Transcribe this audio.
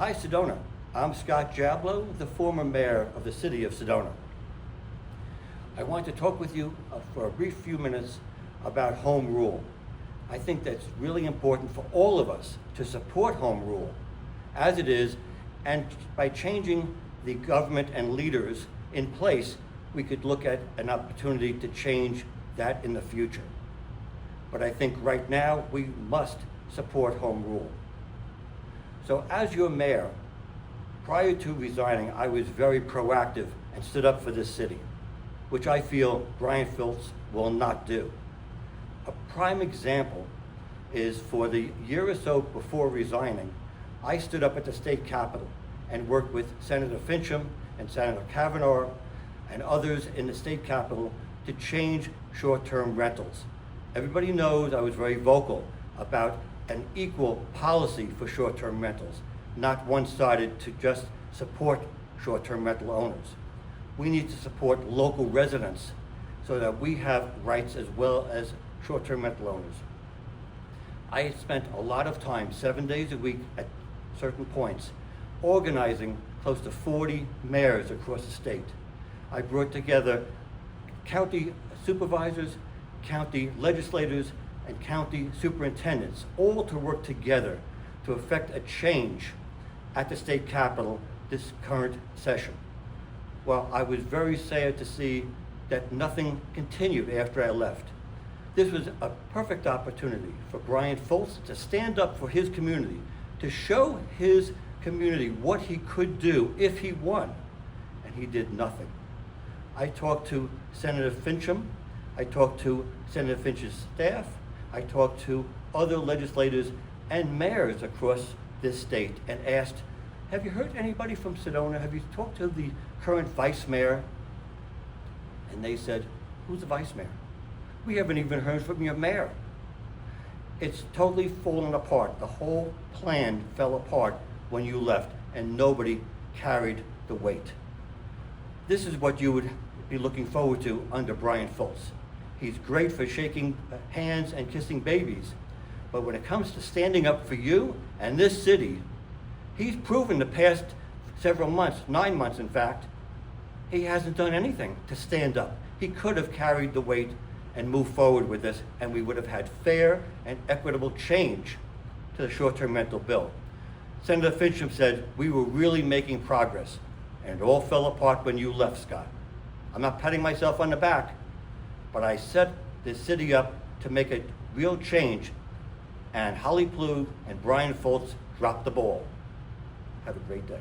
Hi, Sedona. I'm Scott Jablow, the former mayor of the city of Sedona. I want to talk with you for a brief few minutes about home rule. I think that's really important for all of us to support home rule as it is, and by changing the government and leaders in place, we could look at an opportunity to change that in the future. But I think right now we must support home rule. So as your mayor, prior to resigning, I was very proactive and stood up for this city, which I feel Brian Fultz will not do. A prime example is for the year or so before resigning, I stood up at the state capitol and worked with Senator Fincham and Senator Kavanaugh and others in the state capitol to change short-term rentals. Everybody knows I was very vocal about an equal policy for short-term rentals, not one-sided to just support short-term rental owners. We need to support local residents so that we have rights as well as short-term rental owners. I spent a lot of time, 7 days a week at certain points, organizing close to 40 mayors across the state. I brought together county supervisors, county legislators, and county superintendents, all to work together to effect a change at the state capitol this current session. Well, I was very sad to see that nothing continued after I left. This was a perfect opportunity for Brian Fultz to stand up for his community, to show his community what he could do if he won, and he did nothing. I talked to Senator Fincham, I talked to Senator Finch's staff, I talked to other legislators and mayors across this state and asked, have you heard anybody from Sedona? Have you talked to the current vice mayor? And they said, who's the vice mayor? We haven't even heard from your mayor. It's totally fallen apart. The whole plan fell apart when you left and nobody carried the weight. This is what you would be looking forward to under Brian Fultz. He's great for shaking hands and kissing babies, but when it comes to standing up for you and this city, he's proven the past several months, 9 months in fact, he hasn't done anything to stand up. He could have carried the weight and moved forward with this, and we would have had fair and equitable change to the short-term rental bill. Senator Fincham said, we were really making progress, and it all fell apart when you left, Scott. I'm not patting myself on the back, but I set this city up to make a real change, and Holly Plug and Brian Fultz dropped the ball. Have a great day.